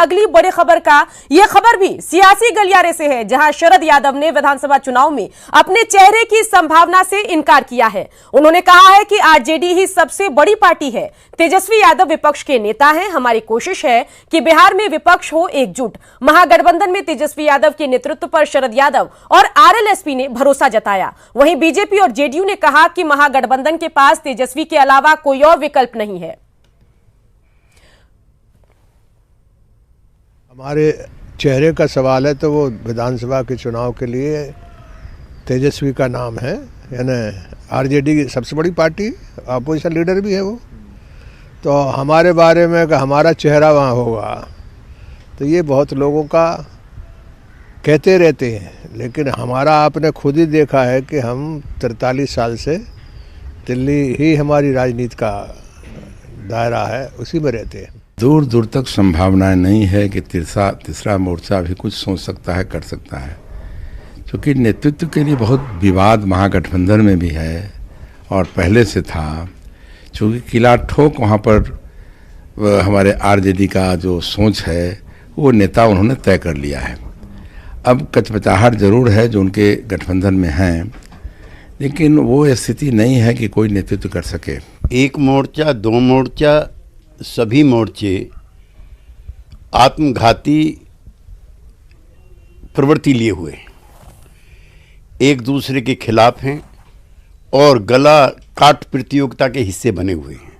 अगली बड़ी खबर का। यह खबर भी सियासी गलियारे से है, जहां शरद यादव ने विधानसभा चुनाव में अपने चेहरे की संभावना से इनकार किया है। उन्होंने कहा है कि आरजेडी ही सबसे बड़ी पार्टी है। तेजस्वी यादव विपक्ष के नेता हैं। हमारी कोशिश है कि बिहार में विपक्ष हो एकजुट। महागठबंधन में तेजस्वी यादव के नेतृत्व पर शरद यादव और आरएलएसपी ने भरोसा जताया। वहीं बीजेपी और जेडीयू ने कहा कि महागठबंधन के पास तेजस्वी के अलावा कोई और विकल्प नहीं है। हमारे चेहरे का सवाल है तो वो विधानसभा के चुनाव के लिए तेजस्वी का नाम है। यानी आरजेडी की सबसे बड़ी पार्टी, अपोजिशन लीडर भी है वो। तो हमारे बारे में कि हमारा चेहरा वहाँ होगा, तो ये बहुत लोगों का कहते रहते हैं, लेकिन हमारा आपने खुद ही देखा है कि हम 43 साल से दिल्ली ही हमारी राजनीति का दायरा है, उसी में रहते हैं। दूर दूर तक संभावनाएं नहीं है कि तीसरा मोर्चा भी कुछ सोच सकता है, कर सकता है, क्योंकि नेतृत्व के लिए बहुत विवाद महागठबंधन में भी है और पहले से था। चूँकि किला ठोक वहाँ पर हमारे आरजेडी का जो सोच है वो नेता उन्होंने तय कर लिया है। अब कचपचाहट जरूर है जो उनके गठबंधन में हैं, लेकिन वो स्थिति नहीं है कि कोई नेतृत्व कर सके। एक मोर्चा, दो मोर्चा, सभी मोर्चे आत्मघाती प्रवृत्ति लिए हुए हैं, एक दूसरे के खिलाफ हैं और गला काट प्रतियोगिता के हिस्से बने हुए हैं।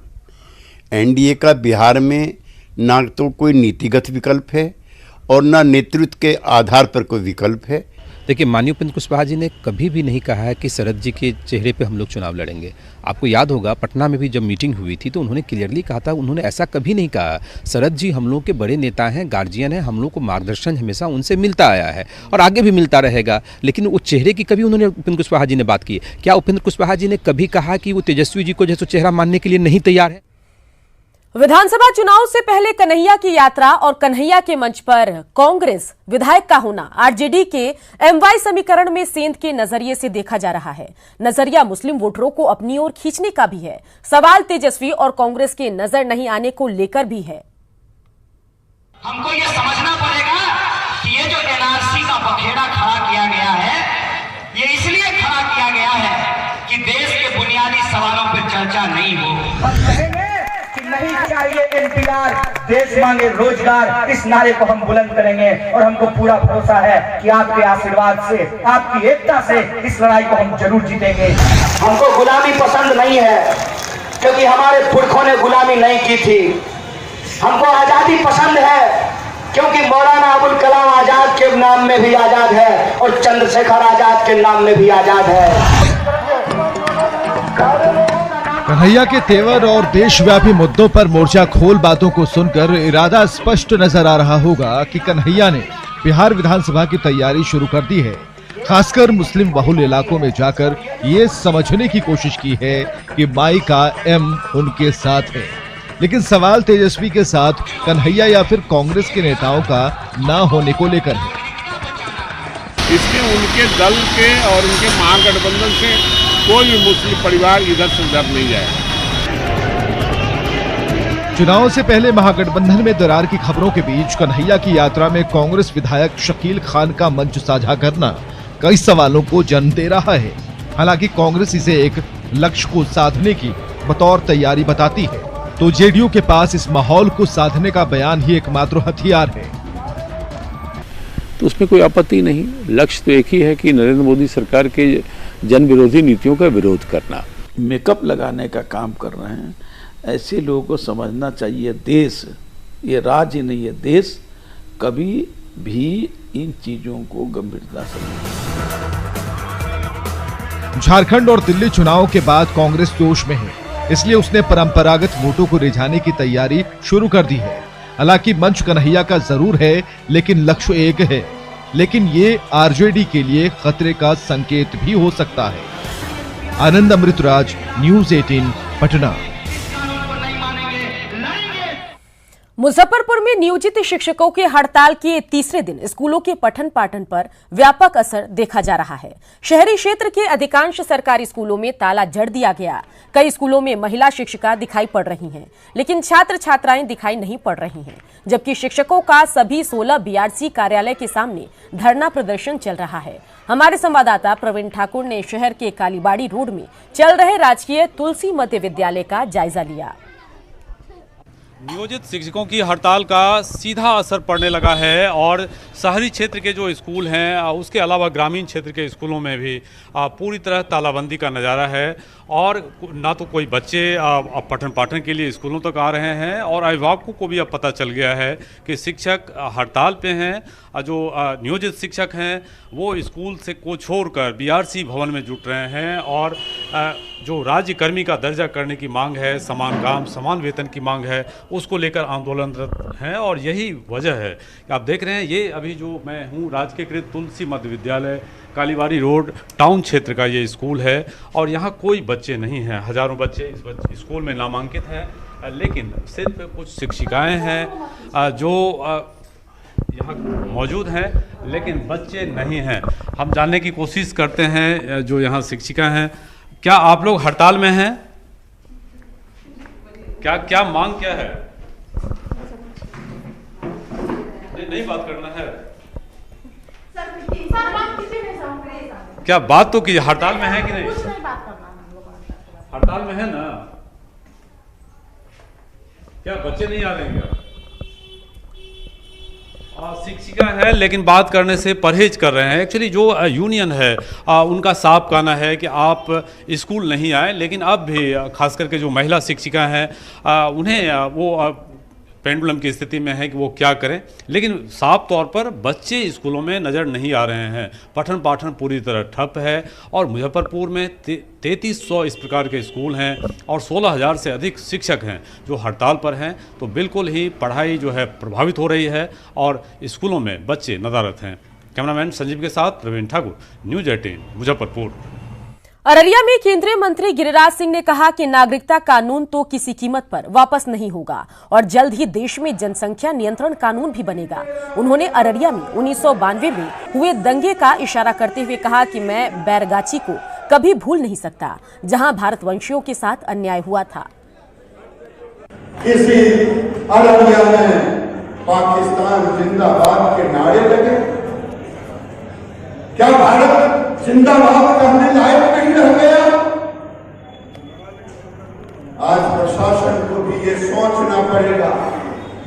एनडीए का बिहार में ना तो कोई नीतिगत विकल्प है और ना नेतृत्व के आधार पर कोई विकल्प है। देखिए, माननीय उपेंद्र कुशवाहा जी ने कभी भी नहीं कहा है कि शरद जी के चेहरे पे हम लोग चुनाव लड़ेंगे। आपको याद होगा पटना में भी जब मीटिंग हुई थी तो उन्होंने क्लियरली कहा था, उन्होंने ऐसा कभी नहीं कहा। शरद जी हम लोग के बड़े नेता हैं, गार्जियन हैं, हम लोग को मार्गदर्शन हमेशा उनसे मिलता आया है और आगे भी मिलता रहेगा। लेकिन वो चेहरे की कभी उन्होंने उपेंद्र कुशवाहा जी ने बात की। क्या उपेंद्र कुशवाहा जी ने कभी कहा कि वो तेजस्वी जी को जैसे चेहरा मानने के लिए नहीं तैयार है? विधानसभा चुनाव से पहले कन्हैया की यात्रा और कन्हैया के मंच पर कांग्रेस विधायक का होना आरजेडी के एमवाई समीकरण में सेंध के नजरिए से देखा जा रहा है। नजरिया मुस्लिम वोटरों को अपनी ओर खींचने का भी है। सवाल तेजस्वी और कांग्रेस के नजर नहीं आने को लेकर भी है। हमको ये समझना पड़ेगा कि ये जो एनआरसी का बखेड़ा खड़ा किया गया है, ये इसलिए खड़ा किया गया है कि देश के बुनियादी सवालों पर चर्चा नहीं हो। नहीं चाहिए एनपीआर, देश मांगे रोजगार, इस नारे को हम बुलंद करेंगे और हमको पूरा भरोसा है कि आपके आशीर्वाद से, आपकी एकता से इस लड़ाई को हम जरूर जीतेंगे। हमको गुलामी पसंद नहीं है, क्योंकि हमारे पुरखों ने गुलामी नहीं की थी। हमको आजादी पसंद है, क्योंकि मौलाना अबुल कलाम आजाद के नाम में भी आजाद है और चंद्रशेखर आजाद के नाम में भी आजाद है। कन्हैया के तेवर और देशव्यापी मुद्दों पर मोर्चा खोल बातों को सुनकर इरादा स्पष्ट नजर आ रहा होगा कि कन्हैया ने बिहार विधानसभा की तैयारी शुरू कर दी है। खासकर मुस्लिम बहुल इलाकों में जाकर ये समझने की कोशिश की है कि माई का एम उनके साथ है। लेकिन सवाल तेजस्वी के साथ कन्हैया या फिर कांग्रेस के नेताओं का ना होने को लेकर है। इसमें उनके दल के और उनके महागठबंधन से कोई भी मुस्लिम परिवार इधर से उधर नहीं जाएगा। चुनाव से पहले महागठबंधन में दरार की खबरों के बीच कन्हैया की यात्रा में कांग्रेस विधायक शकील खान का मंच साझा करना कई सवालों को जन्म दे रहा है। हालांकि कांग्रेस इसे एक लक्ष्य को साधने की बतौर तैयारी बताती है, तो जेडीयू के पास इस माहौल को साधने का बयान ही एकमात्र हथियार है। तो उसमें कोई आपत्ति नहीं। लक्ष्य तो एक ही है कि नरेंद्र मोदी सरकार के जन विरोधी नीतियों का विरोध करना। मेकअप लगाने का काम कर रहे हैं। ऐसे लोगों को समझना चाहिए, देश ये राज्य नहीं है, देश कभी भी इन चीजों को गंभीरता से नहीं। झारखंड और दिल्ली चुनाव के बाद कांग्रेस जोश में है, इसलिए उसने परंपरागत वोटों को रिझाने की तैयारी शुरू कर दी है। हालांकि मंच कन्हैया का जरूर है, लेकिन लक्ष्य एक है। लेकिन ये आरजेडी के लिए खतरे का संकेत भी हो सकता है। आनंद अमृतराज, न्यूज़ 18 पटना। मुजफ्फरपुर में नियोजित शिक्षकों के हड़ताल के तीसरे दिन स्कूलों के पठन पाठन पर व्यापक असर देखा जा रहा है। शहरी क्षेत्र के अधिकांश सरकारी स्कूलों में ताला जड़ दिया गया। कई स्कूलों में महिला शिक्षिका दिखाई पड़ रही हैं, लेकिन छात्र छात्राएं दिखाई नहीं पड़ रही हैं, जबकि शिक्षकों का सभी 16 बीआरसी कार्यालय के सामने धरना प्रदर्शन चल रहा है। हमारे संवाददाता प्रवीण ठाकुर ने शहर के कालीबाड़ी रोड में चल रहे राजकीय तुलसी मध्य विद्यालय का जायजा लिया। नियोजित शिक्षकों की हड़ताल का सीधा असर पड़ने लगा है और शहरी क्षेत्र के जो स्कूल हैं उसके अलावा ग्रामीण क्षेत्र के स्कूलों में भी पूरी तरह तालाबंदी का नज़ारा है और ना तो कोई बच्चे पठन पाठन के लिए स्कूलों तक आ रहे हैं और अभिभावकों को भी अब पता चल गया है कि शिक्षक हड़ताल पे हैं। जो नियोजित शिक्षक हैं वो स्कूल से को छोड़कर बीआरसी भवन में जुट रहे हैं और जो राज्य कर्मी का दर्जा करने की मांग है, समान काम समान वेतन की मांग है, उसको लेकर आंदोलनरत हैं। और यही वजह है कि आप देख रहे हैं ये अभी जो मैं हूँ राजकीयकृत तुलसी मध्य विद्यालय कालीबाड़ी रोड टाउन क्षेत्र का ये स्कूल है और यहाँ कोई बच्चे नहीं हैं। हजारों बच्चे इस स्कूल में नामांकित हैं, लेकिन सिर्फ कुछ शिक्षिकाएं हैं जो यहाँ मौजूद हैं, लेकिन बच्चे नहीं हैं। हम जानने की कोशिश करते हैं जो यहाँ शिक्षिका हैं, क्या आप लोग हड़ताल में हैं? क्या मांग क्या है? नहीं बात करना है। क्या बात तो की हड़ताल में है कि नहीं? हड़ताल में है ना? क्या बच्चे नहीं आ रहे हैं? शिक्षिका है लेकिन बात करने से परहेज कर रहे हैं। एक्चुअली जो यूनियन है उनका साफ कहना है कि आप स्कूल नहीं आए, लेकिन अब भी खास करके जो महिला शिक्षिका हैं उन्हें वो पेंडुलम की स्थिति में है कि वो क्या करें, लेकिन साफ तौर पर बच्चे स्कूलों में नज़र नहीं आ रहे हैं। पठन पाठन पूरी तरह ठप है और मुजफ्फरपुर में 3300 इस प्रकार के स्कूल हैं और 16,000 से अधिक शिक्षक हैं जो हड़ताल पर हैं। तो बिल्कुल ही पढ़ाई जो है प्रभावित हो रही है और स्कूलों में बच्चे नदारत हैं। कैमरामैन संजीव के साथ प्रवीण ठाकुर, न्यूज़ 18 मुजफ्फरपुर। अररिया में केंद्रीय मंत्री गिरिराज सिंह ने कहा कि नागरिकता कानून तो किसी कीमत पर वापस नहीं होगा और जल्द ही देश में जनसंख्या नियंत्रण कानून भी बनेगा। उन्होंने अररिया में 1992 में हुए दंगे का इशारा करते हुए कहा कि मैं बैरगाछी को कभी भूल नहीं सकता, जहां भारतवंशियों के साथ अन्याय हुआ था। इसी अररिया में पाकिस्तान जिंदाबाद के नारे लगे। क्या भारत जिंदाबाद कहने लायक नहीं रह गया? आज प्रशासन को भी ये सोचना पड़ेगा।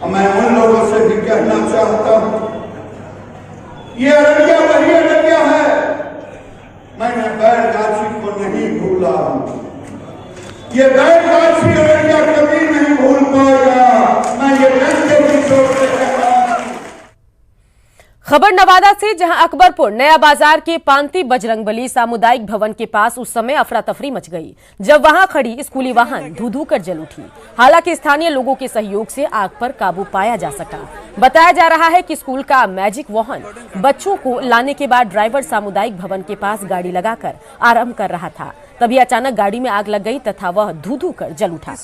मैं उन लोगों से भी कहना चाहता हूं, ये अररिया वही अररिया है। मैंने बैरगाछी को नहीं भूला, ये बैरगाछी अररिया कभी नहीं भूल पाएगा। मैं ये कहते भी सोच से कहता हूं। खबर नवादा से, जहां अकबरपुर नया बाजार के पांती बजरंगबली सामुदायिक भवन के पास उस समय अफरा तफरी मच गई जब वहां खड़ी स्कूली वाहन धू-धू कर जल उठी। हालांकि स्थानीय लोगों के सहयोग से आग पर काबू पाया जा सका। बताया जा रहा है कि स्कूल का मैजिक वाहन बच्चों को लाने के बाद ड्राइवर सामुदायिक भवन के पास गाड़ी लगाकर आराम कर रहा था, तभी अचानक गाड़ी में आग लग गई तथा वह धू-धू कर जल उठा।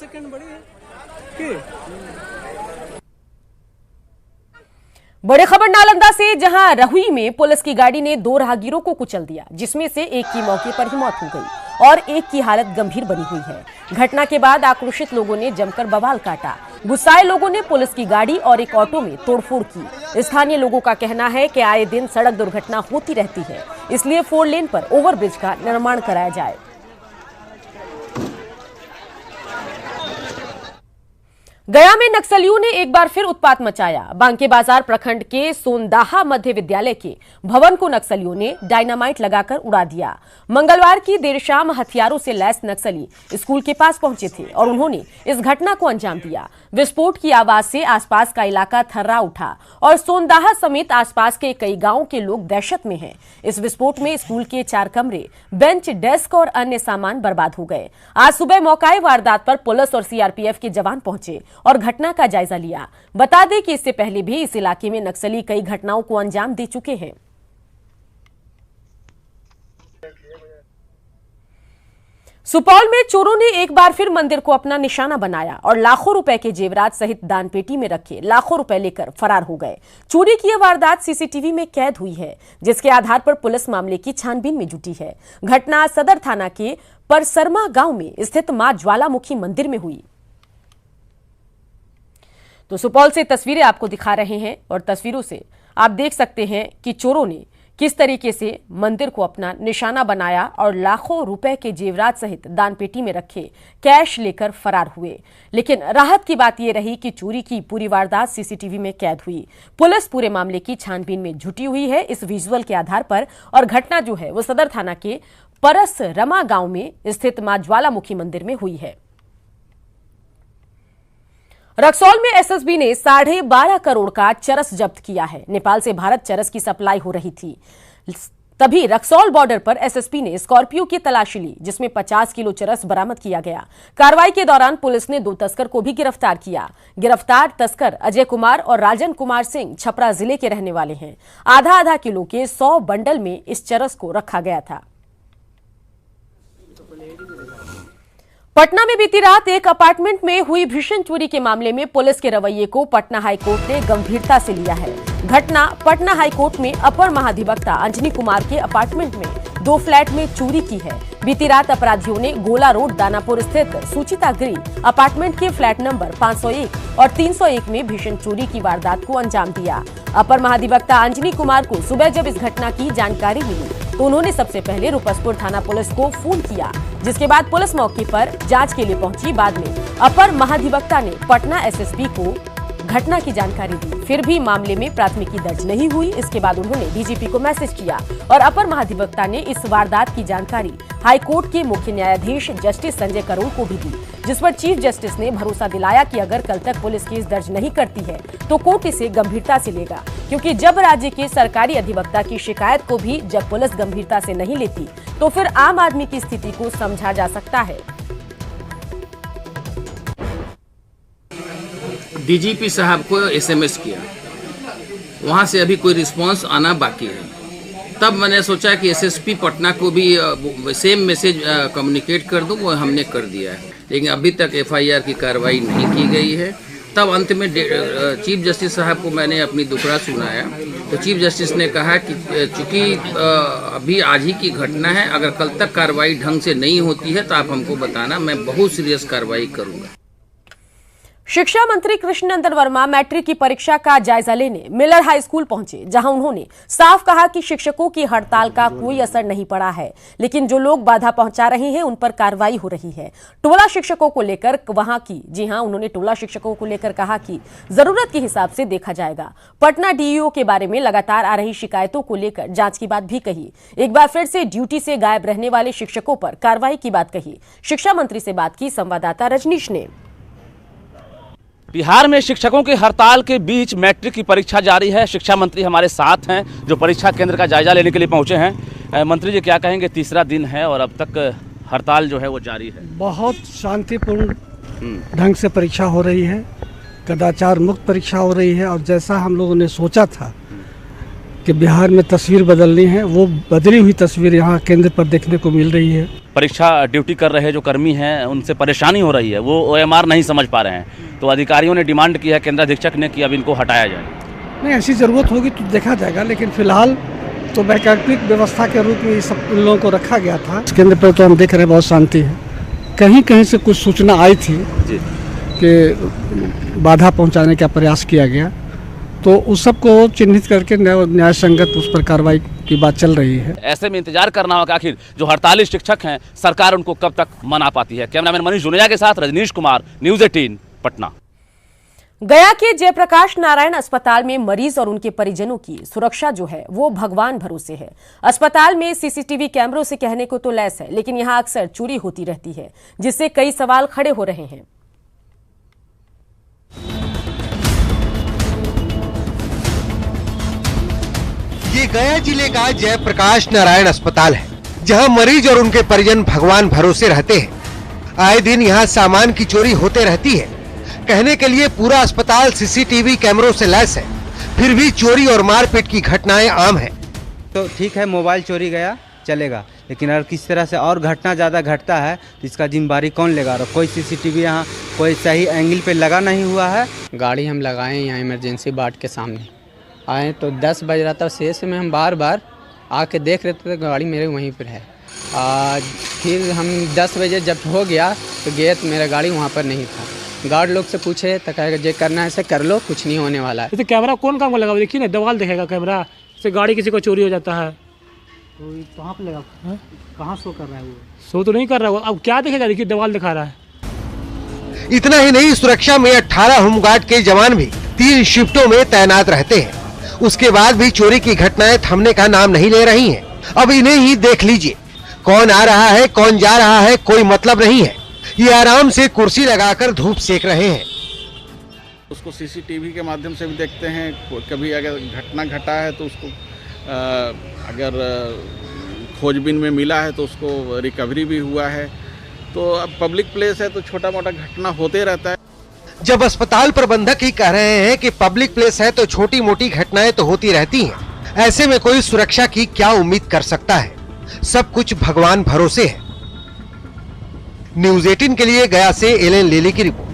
बड़ी खबर नालंदा से, जहां रहुई में पुलिस की गाड़ी ने 2 राहगीरों को कुचल दिया, जिसमें से एक की मौके पर ही मौत हो गई और एक की हालत गंभीर बनी हुई है। घटना के बाद आक्रोशित लोगों ने जमकर बवाल काटा। गुस्साए लोगों ने पुलिस की गाड़ी और एक ऑटो में तोड़फोड़ की। स्थानीय लोगों का कहना है कि आए दिन सड़क दुर्घटना होती रहती है, इसलिए 4 लेन पर ओवरब्रिज का निर्माण कराया जाए। गया में नक्सलियों ने एक बार फिर उत्पात मचाया। बांके बाजार प्रखंड के सोनदाहा मध्य विद्यालय के भवन को नक्सलियों ने डायनामाइट लगाकर उड़ा दिया। मंगलवार की देर शाम हथियारों से लैस नक्सली स्कूल के पास पहुंचे थे और उन्होंने इस घटना को अंजाम दिया। विस्फोट की आवाज से आसपास का इलाका थर्रा उठा और सोनदाहा समेत आसपास के कई गांवों के लोग दहशत में हैं। इस विस्फोट में स्कूल के 4 कमरे, बेंच, डेस्क और अन्य सामान बर्बाद हो गए। आज सुबह मौके वारदात पर पुलिस और सीआरपीएफ के जवान पहुंचे और घटना का जायजा लिया। बता दें कि इससे पहले भी इस इलाके में नक्सली कई घटनाओं को अंजाम दे चुके हैं। सुपौल में चोरों ने एक बार फिर मंदिर को अपना निशाना बनाया और लाखों रुपए के जेवरात सहित दान पेटी में रखे लाखों रुपए लेकर फरार हो गए। चोरी की यह वारदात सीसीटीवी में कैद हुई है, जिसके आधार पर पुलिस मामले की छानबीन में जुटी है। घटना सदर थाना के परसरमा गांव में स्थित मां ज्वालामुखी मंदिर में हुई। तो सुपौल से तस्वीरें आपको दिखा रहे हैं और तस्वीरों से आप देख सकते हैं कि चोरों ने किस तरीके से मंदिर को अपना निशाना बनाया और लाखों रुपए के जेवरात सहित दान पेटी में रखे कैश लेकर फरार हुए। लेकिन राहत की बात यह रही कि चोरी की पूरी वारदात सीसीटीवी में कैद हुई। पुलिस पूरे मामले की छानबीन में जुटी हुई है इस विजुअल के आधार पर, और घटना जो है वो सदर थाना के परसरमा गांव में स्थित मां ज्वालामुखी मंदिर में हुई है। रक्सौल में एसएसबी ने 12.5 करोड़ का चरस जब्त किया है। नेपाल से भारत चरस की सप्लाई हो रही थी, तभी रक्सौल बॉर्डर पर एसएसपी ने स्कॉर्पियो की तलाशी ली, जिसमें 50 किलो चरस बरामद किया गया। कार्रवाई के दौरान पुलिस ने 2 तस्कर को भी गिरफ्तार किया। गिरफ्तार तस्कर अजय कुमार और राजन कुमार सिंह छपरा जिले के रहने वाले हैं। आधा किलो के 100 बंडल में इस चरस को रखा गया था। पटना में बीती रात एक अपार्टमेंट में हुई भीषण चोरी के मामले में पुलिस के रवैये को पटना हाईकोर्ट ने गंभीरता से लिया है। घटना पटना हाईकोर्ट में अपर महाधिवक्ता अंजनी कुमार के अपार्टमेंट में 2 फ्लैट में चोरी की है। बीती रात अपराधियों ने गोला रोड दानापुर स्थित सुचिता गृह अपार्टमेंट के फ्लैट नंबर 501 और 301 में भीषण चोरी की वारदात को अंजाम दिया। अपर महाधिवक्ता अंजनी कुमार को सुबह जब इस घटना की जानकारी मिली तो उन्होंने सबसे पहले रुपसपुर थाना पुलिस को फोन किया, जिसके बाद पुलिस मौके पर जांच के लिए पहुंची। बाद में अपर महाधिवक्ता ने पटना एसएसपी को घटना की जानकारी दी, फिर भी मामले में प्राथमिकी दर्ज नहीं हुई। इसके बाद उन्होंने डीजीपी को मैसेज किया और अपर महाधिवक्ता ने इस वारदात की जानकारी हाईकोर्ट के मुख्य न्यायाधीश जस्टिस संजय करोल को भी दी, जिस पर चीफ जस्टिस ने भरोसा दिलाया कि अगर कल तक पुलिस केस दर्ज नहीं करती है तो कोर्ट इसे गंभीरता से लेगा, क्योंकि जब राज्य के सरकारी अधिवक्ता की शिकायत को भी जब पुलिस गंभीरता से नहीं लेती तो फिर आम आदमी की स्थिति को समझा जा सकता है। डीजीपी साहब को एसएमएस किया, वहाँ से अभी कोई रिस्पांस आना बाकी है। तब मैंने सोचा कि एसएसपी पटना को भी सेम मैसेज कम्युनिकेट कर दूं, वो हमने कर दिया है, लेकिन अभी तक एफआईआर की कार्रवाई नहीं की गई है। तब अंत में चीफ जस्टिस साहब को मैंने अपनी दुखड़ा सुनाया, तो चीफ जस्टिस ने कहा कि चूंकि अभी आज ही की घटना है, अगर कल तक कार्रवाई ढंग से नहीं होती है तो आप हमको बताना, मैं बहुत सीरियस कार्रवाई करूँगा। शिक्षा मंत्री कृष्णनंदन वर्मा मैट्रिक की परीक्षा का जायजा लेने मिलर हाई स्कूल पहुंचे, जहां उन्होंने साफ कहा कि शिक्षकों की हड़ताल का कोई असर नहीं पड़ा है, लेकिन जो लोग बाधा पहुंचा रहे हैं उन पर कार्रवाई हो रही है। टोला शिक्षकों को लेकर वहां की उन्होंने टोला शिक्षकों को लेकर कहा कि जरूरत के हिसाब से देखा जाएगा। पटना डीईओ के बारे में लगातार आ रही शिकायतों को लेकर जांच की बात भी कही। एक बार फिर से ड्यूटी से गायब रहने वाले शिक्षकों पर कार्रवाई की बात कही। शिक्षा मंत्री से बात की संवाददाता रजनीश ने। बिहार में शिक्षकों की हड़ताल के बीच मैट्रिक की परीक्षा जारी है। शिक्षा मंत्री हमारे साथ हैं, जो परीक्षा केंद्र का जायजा लेने के लिए पहुंचे हैं। मंत्री जी, क्या कहेंगे, तीसरा दिन है और अब तक हड़ताल जो है वो जारी है। बहुत शांतिपूर्ण ढंग से परीक्षा हो रही है, कदाचार मुक्त परीक्षा हो रही है, और जैसा हम लोगों ने सोचा था कि बिहार में तस्वीर बदलनी है, वो बदली हुई तस्वीर यहाँ केंद्र पर देखने को मिल रही है। परीक्षा ड्यूटी कर रहे जो कर्मी हैं उनसे परेशानी हो रही है, वो ओएमआर नहीं समझ पा रहे हैं, तो अधिकारियों ने डिमांड की है केंद्र अधीक्षक ने कि अब इनको हटाया जाए। नहीं, ऐसी ज़रूरत होगी तो देखा जाएगा, लेकिन फिलहाल तो वैकल्पिक व्यवस्था के रूप में ये सब इन लोगों को रखा गया था। इस केंद्र पर तो हम देख रहे हैं बहुत शांति है। कहीं कहीं से कुछ सूचना आई थी कि बाधा पहुँचाने का प्रयास किया गया, तो उस सब को चिन्हित करके न्याय संगत उस पर कार्रवाई की बात चल रही है। ऐसे में इंतजार करना होगा आखिर जो हड़ताली शिक्षक हैं सरकार उनको कब तक मना पाती है। कैमरामैन मनीष जुनेजा के साथ रजनीश कुमार, न्यूज़ 18 पटना। गया के जयप्रकाश नारायण अस्पताल में मरीज और उनके परिजनों की सुरक्षा जो है वो भगवान भरोसे है। अस्पताल में सीसीटीवी कैमरों से कहने को तो लैस है, लेकिन यहां अक्सर चोरी होती रहती है, जिससे कई सवाल खड़े हो रहे हैं। ये गया जिले का जयप्रकाश नारायण अस्पताल है, जहां मरीज और उनके परिजन भगवान भरोसे रहते हैं। आए दिन यहां सामान की चोरी होते रहती है। कहने के लिए पूरा अस्पताल सीसीटीवी कैमरों से लैस है, फिर भी चोरी और मारपीट की घटनाएं आम है। तो ठीक है, मोबाइल चोरी गया चलेगा, लेकिन अगर किसी तरह से और घटना ज़्यादा घटता है तो इसका जिम्मेदारी कौन लेगा? और कोई सीसीटीवी यहाँ कोई सही एंगल पे लगा नहीं हुआ है। गाड़ी हम लगाए यहाँ इमरजेंसी बाट के सामने आए तो 10 बज रहा था, शेष में हम बार बार आके देख रहे थे तो गाड़ी मेरे वहीं पर है। फिर हम 10 बजे जब हो गया तो गए तो मेरा गाड़ी वहाँ पर नहीं था। गार्ड लोग से पूछे तो कहेगा जो करना है ऐसे कर लो, कुछ नहीं होने वाला है। तो कैमरा कौन काम को लगा? देखिए ना, दवाल देखेगा कैमरा से, गाड़ी किसी को चोरी हो जाता है तो कहाँ पे लगा? कहाँ शो कर रहा है वो? शो तो नहीं कर रहा है वो, अब क्या देखेगा? देखिए दवाल दिखा रहा है। इतना ही नहीं, सुरक्षा में 18 होमगार्ड के जवान भी 3 शिफ्टों में तैनात रहते हैं। उसके बाद भी चोरी की घटनाएं थमने का नाम नहीं ले रही हैं। अब इन्हें ही देख लीजिए, कौन आ रहा है कौन जा रहा है कोई मतलब नहीं है। ये आराम से कुर्सी लगाकर धूप सेक रहे हैं। उसको सीसीटीवी के माध्यम से भी देखते हैं। कभी अगर घटना घटा है तो उसको अगर खोजबीन में मिला है तो उसको रिकवरी भी हुआ है। तो अब पब्लिक प्लेस है तो छोटा मोटा घटना होते रहता है। जब अस्पताल प्रबंधक ही कह रहे हैं कि पब्लिक प्लेस है तो छोटी मोटी घटनाएं तो होती रहती हैं, ऐसे में कोई सुरक्षा की क्या उम्मीद कर सकता है? सब कुछ भगवान भरोसे है। न्यूज़ 18 के लिए गया से एलन लेली की रिपोर्ट।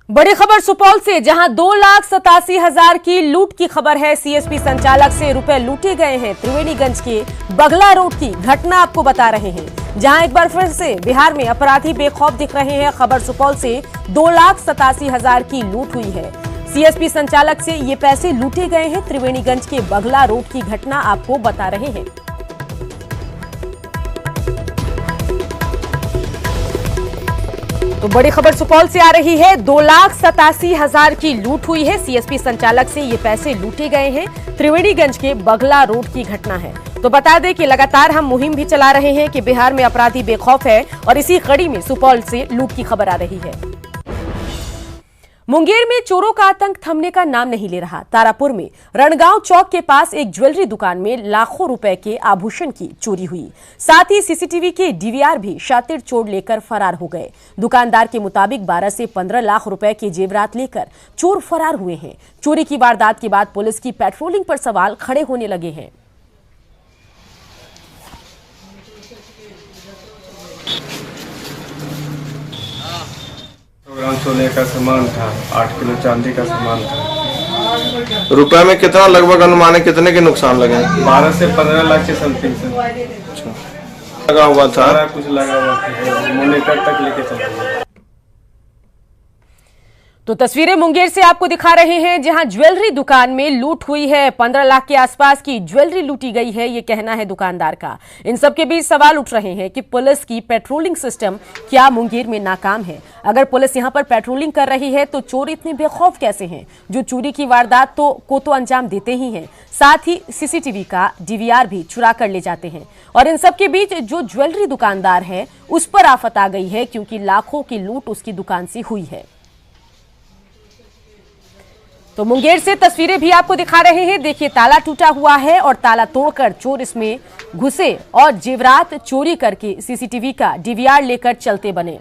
बड़ी खबर सुपौल से, जहां 2,87,000 की लूट की खबर है। सीएसपी संचालक से रुपए लूटे गए हैं। त्रिवेणीगंज के बगला रोड की घटना आपको बता रहे हैं, जहां एक बार फिर से बिहार में अपराधी बेखौफ दिख रहे हैं। खबर सुपौल से 2,87,000 की लूट हुई है। सीएसपी संचालक से ये पैसे लूटे गए हैं। त्रिवेणीगंज के बगला रोड की घटना आपको बता रहे हैं। तो बड़ी खबर सुपौल से आ रही है। 2,87,000 की लूट हुई है। सीएसपी संचालक से ये पैसे लूटे गए हैं। त्रिवेणीगंज के बगला रोड की घटना है। तो बता दें कि लगातार हम मुहिम भी चला रहे हैं कि बिहार में अपराधी बेखौफ है, और इसी कड़ी में सुपौल से लूट की खबर आ रही है। मुंगेर में चोरों का आतंक थमने का नाम नहीं ले रहा। तारापुर में रणगांव चौक के पास एक ज्वेलरी दुकान में लाखों रुपए के आभूषण की चोरी हुई। साथ ही सीसीटीवी के डीवीआर भी शातिर चोर लेकर फरार हो गए। दुकानदार के मुताबिक 12 से 15 लाख रुपए के जेवरात लेकर चोर फरार हुए हैं। चोरी की वारदात के बाद पुलिस की पेट्रोलिंग पर सवाल खड़े होने लगे हैं। ग्राम सोने का सामान था, 8 किलो चांदी का सामान था। रुपए में कितना लगभग अनुमान है, कितने के नुकसान लगे? 12 से 15 लाख के समथिंग से लगा हुआ था। सारा कुछ लगा हुआ था, मॉनिटर तक लेके चला। तो तस्वीरें मुंगेर से आपको दिखा रहे हैं, जहां ज्वेलरी दुकान में लूट हुई है। 15 लाख के आसपास की ज्वेलरी लूटी गई है, ये कहना है दुकानदार का। इन सब के बीच सवाल उठ रहे हैं कि पुलिस की पेट्रोलिंग सिस्टम क्या मुंगेर में नाकाम है? अगर पुलिस यहां पर पेट्रोलिंग कर रही है तो चोर इतने बेखौफ कैसे हैं? जो चोरी की वारदात को तो अंजाम देते ही हैं, साथ ही सीसीटीवी का डीवीआर भी चुरा कर ले जाते हैं। और इन सब के बीच जो ज्वेलरी दुकानदार है उस पर आफत आ गई है, क्योंकि लाखों की लूट उसकी दुकान से हुई है। तो मुंगेर से तस्वीरें भी आपको दिखा रहे हैं। देखिए, ताला टूटा हुआ है और ताला तोड़कर चोर इसमें घुसे और जेवरात चोरी करके सीसीटीवी का डीवीआर लेकर चलते बने।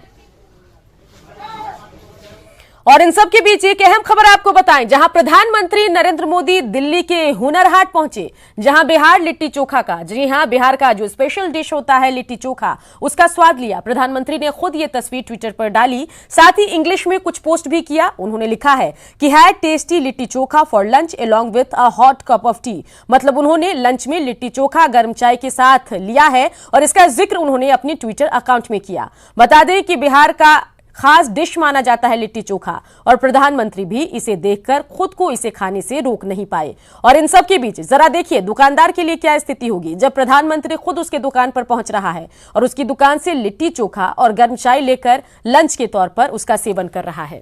और इन सब के बीच एक अहम खबर आपको बताएं, जहां प्रधानमंत्री नरेंद्र मोदी दिल्ली के हुनर हाट पहुंचे, जहां बिहार लिट्टी चोखा का, जी हां, बिहार का जो स्पेशल डिश होता है लिट्टी चोखा, उसका स्वाद लिया। प्रधानमंत्री ने खुद ये तस्वीर ट्विटर पर डाली, साथ ही इंग्लिश में कुछ पोस्ट भी किया। उन्होंने लिखा है कि had tasty litti chokha for lunch along with a hot cup of T. मतलब उन्होंने लंच में लिट्टी चोखा गर्म चाय के साथ लिया है, और इसका जिक्र उन्होंने अपने ट्विटर अकाउंट में किया। बता दें कि बिहार का खास डिश माना जाता है लिट्टी चोखा, और प्रधानमंत्री भी इसे देखकर खुद को इसे खाने से रोक नहीं पाए। और इन सब के बीच जरा देखिए दुकानदार के लिए क्या स्थिति होगी जब प्रधानमंत्री खुद उसके दुकान पर पहुंच रहा है और उसकी दुकान से लिट्टी चोखा और गर्म चाय लेकर लंच के तौर पर उसका सेवन कर रहा है।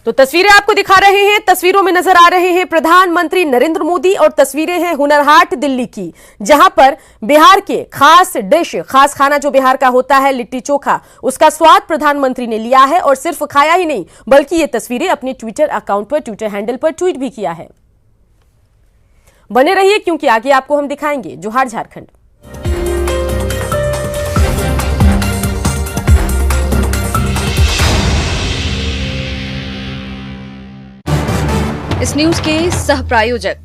तो तस्वीरें आपको दिखा रहे हैं, तस्वीरों में नजर आ रहे हैं प्रधानमंत्री नरेंद्र मोदी, और तस्वीरें हैं हुनर हाट दिल्ली की, जहां पर बिहार के खास डिश, खास खाना जो बिहार का होता है लिट्टी चोखा, उसका स्वाद प्रधानमंत्री ने लिया है। और सिर्फ खाया ही नहीं, बल्कि ये तस्वीरें अपने ट्विटर अकाउंट पर, ट्विटर हैंडल पर ट्वीट भी किया है। बने रहिए, क्योंकि आगे आपको हम दिखाएंगे जोहार झारखंड। इस न्यूज के सह प्रायोजक